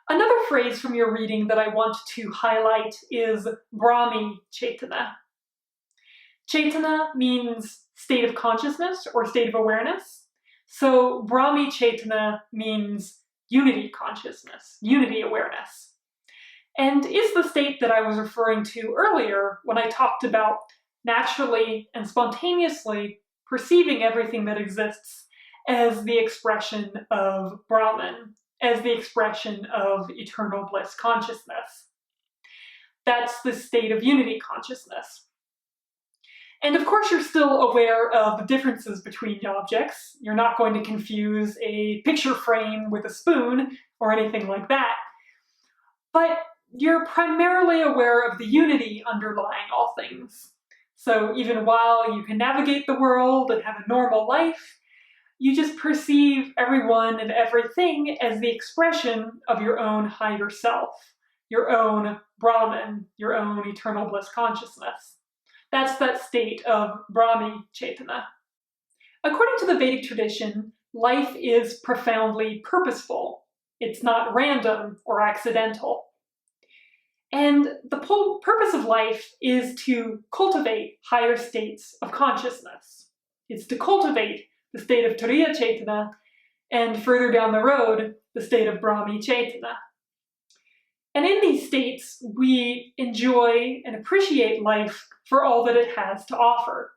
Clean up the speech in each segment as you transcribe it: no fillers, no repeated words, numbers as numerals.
Another phrase from your reading that I want to highlight is Brahmi Chaitana. Chaitana means state of consciousness or state of awareness. So Brahmi Chaitana means unity consciousness, unity awareness, and is the state that I was referring to earlier when I talked about naturally and spontaneously perceiving everything that exists as the expression of Brahman, as the expression of eternal bliss consciousness. That's the state of unity consciousness. And of course, you're still aware of the differences between objects. You're not going to confuse a picture frame with a spoon or anything like that. But you're primarily aware of the unity underlying all things. So even while you can navigate the world and have a normal life, you just perceive everyone and everything as the expression of your own higher self, your own Brahman, your own eternal bliss consciousness. That's that state of Brahmi Chaitana. According to the Vedic tradition, life is profoundly purposeful. It's not random or accidental. And the purpose of life is to cultivate higher states of consciousness. It's to cultivate the state of Turiya Chaitana, and further down the road, the state of Brahmi Chaitana. And in these states, we enjoy and appreciate life for all that it has to offer.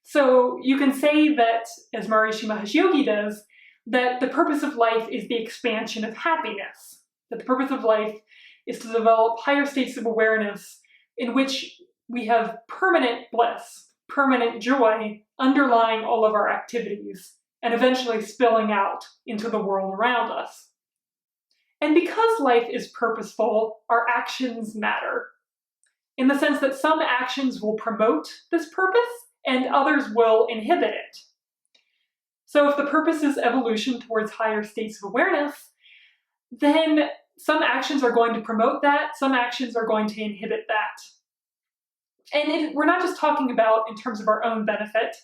So you can say that, as Maharishi Mahesh Yogi does, that the purpose of life is the expansion of happiness, that the purpose of life is to develop higher states of awareness in which we have permanent bliss, permanent joy underlying all of our activities, and eventually spilling out into the world around us. And because life is purposeful, our actions matter, in the sense that some actions will promote this purpose and others will inhibit it. So if the purpose is evolution towards higher states of awareness, then some actions are going to promote that, some actions are going to inhibit that. And we're not just talking about in terms of our own benefit,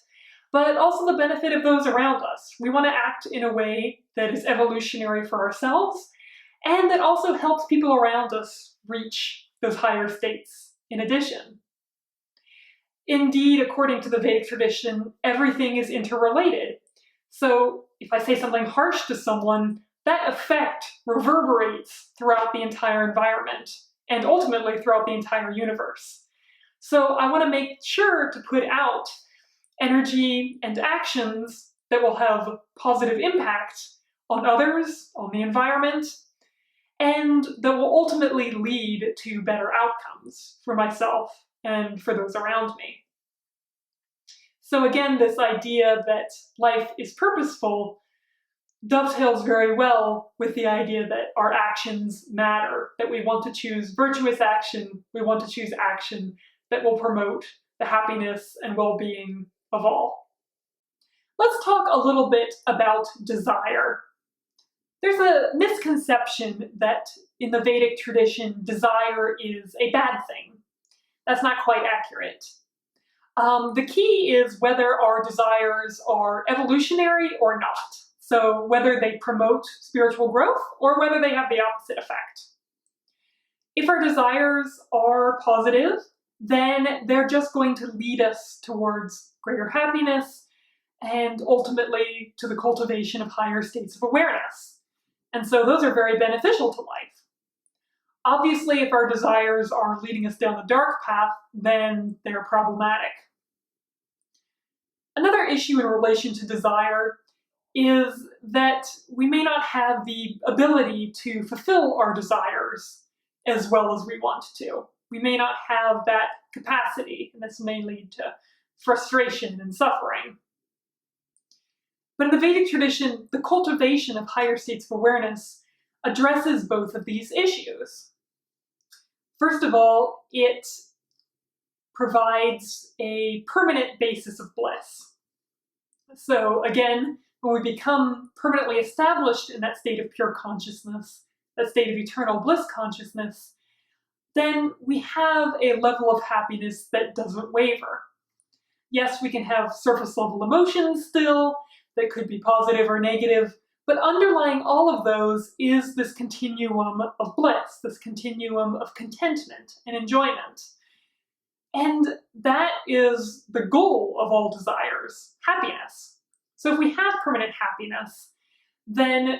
but also the benefit of those around us. We want to act in a way that is evolutionary for ourselves, and that also helps people around us reach those higher states in addition. Indeed, according to the Vedic tradition, everything is interrelated. So if I say something harsh to someone, that effect reverberates throughout the entire environment, and ultimately throughout the entire universe. So I want to make sure to put out energy and actions that will have positive impact on others, on the environment, and that will ultimately lead to better outcomes for myself and for those around me. So again, this idea that life is purposeful dovetails very well with the idea that our actions matter, that we want to choose virtuous action, we want to choose action that will promote the happiness and well-being of all. Let's talk a little bit about desire. There's a misconception that in the Vedic tradition, desire is a bad thing. That's not quite accurate. The key is whether our desires are evolutionary or not. So whether they promote spiritual growth or whether they have the opposite effect. If our desires are positive, then they're just going to lead us towards greater happiness and ultimately to the cultivation of higher states of awareness. And so those are very beneficial to life. Obviously, if our desires are leading us down the dark path, then they're problematic. Another issue in relation to desire is that we may not have the ability to fulfill our desires as well as we want to. We may not have that capacity, and this may lead to frustration and suffering. But in the Vedic tradition, the cultivation of higher states of awareness addresses both of these issues. First of all, it provides a permanent basis of bliss. So again, when we become permanently established in that state of pure consciousness, that state of eternal bliss consciousness, then we have a level of happiness that doesn't waver. Yes, we can have surface level emotions still that could be positive or negative, But underlying all of those is this continuum of bliss, this continuum of contentment and enjoyment. And that is the goal of all desires, happiness. So if we have permanent happiness, then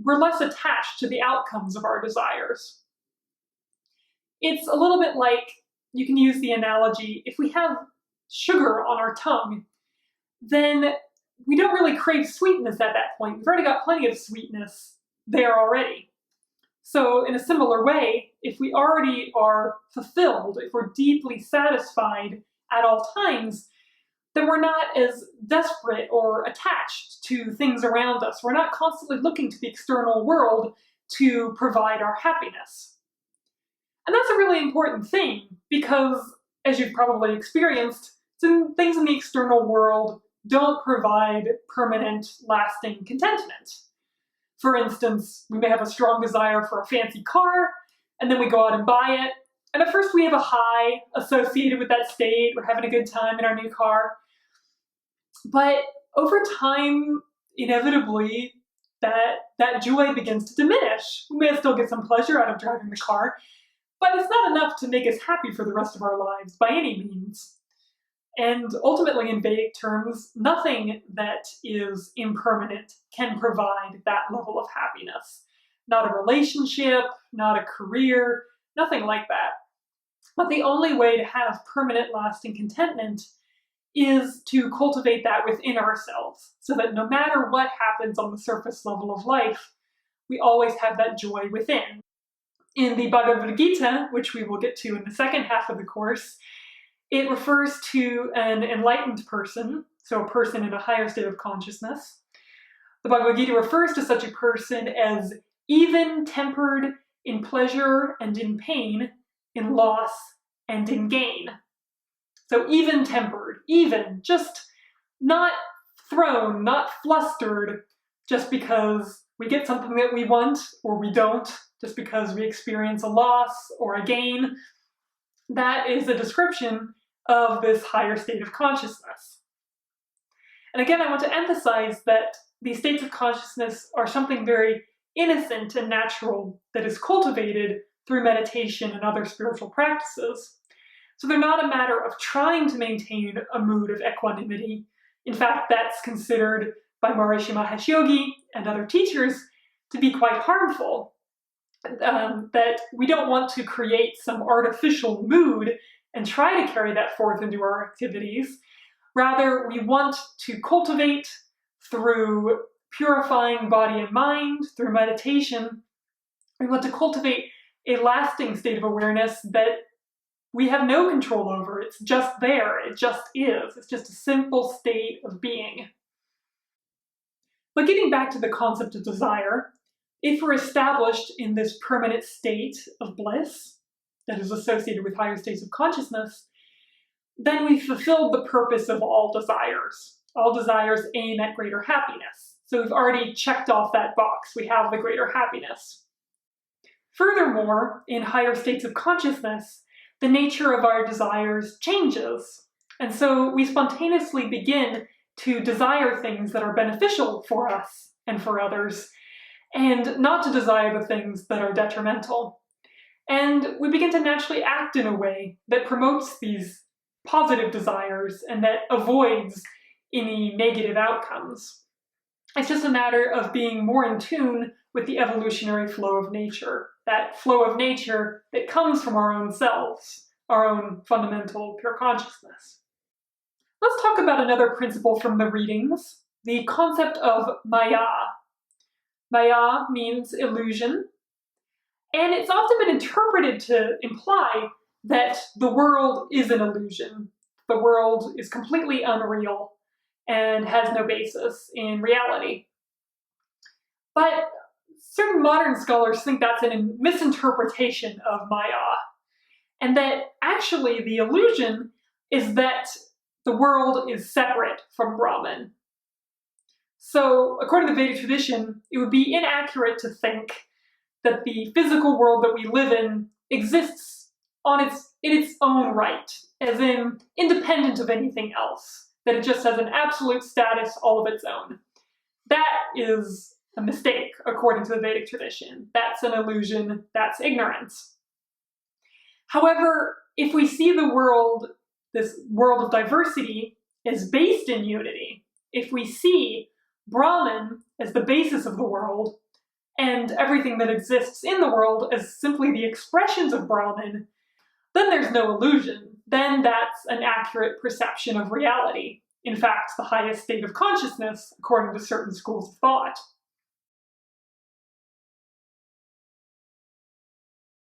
we're less attached to the outcomes of our desires. It's a little bit like, you can use the analogy, if we have sugar on our tongue, then we don't really crave sweetness at that point. We've already got plenty of sweetness there already. So in a similar way, if we already are fulfilled, if we're deeply satisfied at all times, then we're not as desperate or attached to things around us. We're not constantly looking to the external world to provide our happiness. And that's a really important thing because, as you've probably experienced, things in the external world don't provide permanent, lasting contentment. For instance, we may have a strong desire for a fancy car, and then we go out and buy it. And at first we have a high associated with that state. We're having a good time in our new car. But over time, inevitably, that joy begins to diminish. We may still get some pleasure out of driving the car, but it's not enough to make us happy for the rest of our lives by any means. And ultimately, in Vedic terms, nothing that is impermanent can provide that level of happiness. Not a relationship, not a career, nothing like that. But the only way to have permanent, lasting contentment is to cultivate that within ourselves, so that no matter what happens on the surface level of life, we always have that joy within. In the Bhagavad Gita, which we will get to in the second half of the course, it refers to an enlightened person, so a person in a higher state of consciousness. The Bhagavad Gita refers to such a person as even-tempered in pleasure and in pain, in loss and in gain. So even-tempered, even, just not thrown, not flustered, just because we get something that we want or we don't, just because we experience a loss or a gain. That is a description of this higher state of consciousness. And again, I want to emphasize that these states of consciousness are something very innocent and natural that is cultivated through meditation and other spiritual practices. So they're not a matter of trying to maintain a mood of equanimity. In fact, that's considered by Maharishi Mahesh Yogi and other teachers to be quite harmful. That we don't want to create some artificial mood and try to carry that forth into our activities. Rather, we want to cultivate through purifying body and mind, through meditation. We want to cultivate a lasting state of awareness that we have no control over. It's just there. It just is. It's just a simple state of being. But getting back to the concept of desire, if we're established in this permanent state of bliss that is associated with higher states of consciousness, then we've fulfilled the purpose of all desires. All desires aim at greater happiness. So we've already checked off that box. We have the greater happiness. Furthermore, in higher states of consciousness, the nature of our desires changes. And so we spontaneously begin to desire things that are beneficial for us and for others, and not to desire the things that are detrimental. And we begin to naturally act in a way that promotes these positive desires and that avoids any negative outcomes. It's just a matter of being more in tune with the evolutionary flow of nature, that flow of nature that comes from our own selves, our own fundamental pure consciousness. Let's talk about another principle from the readings, the concept of Maya. Maya means illusion, and it's often been interpreted to imply that the world is an illusion. The world is completely unreal and has no basis in reality. But certain modern scholars think that's a misinterpretation of Maya, and that actually the illusion is that the world is separate from Brahman. So, according to the Vedic tradition, it would be inaccurate to think that the physical world that we live in exists in its own right, as in independent of anything else, that it just has an absolute status all of its own. That is a mistake, according to the Vedic tradition. That's an illusion, that's ignorance. However, if we see the world, this world of diversity, as based in unity, if we see Brahman as the basis of the world, and everything that exists in the world as simply the expressions of Brahman, then there's no illusion. Then that's an accurate perception of reality. In fact, the highest state of consciousness, according to certain schools of thought.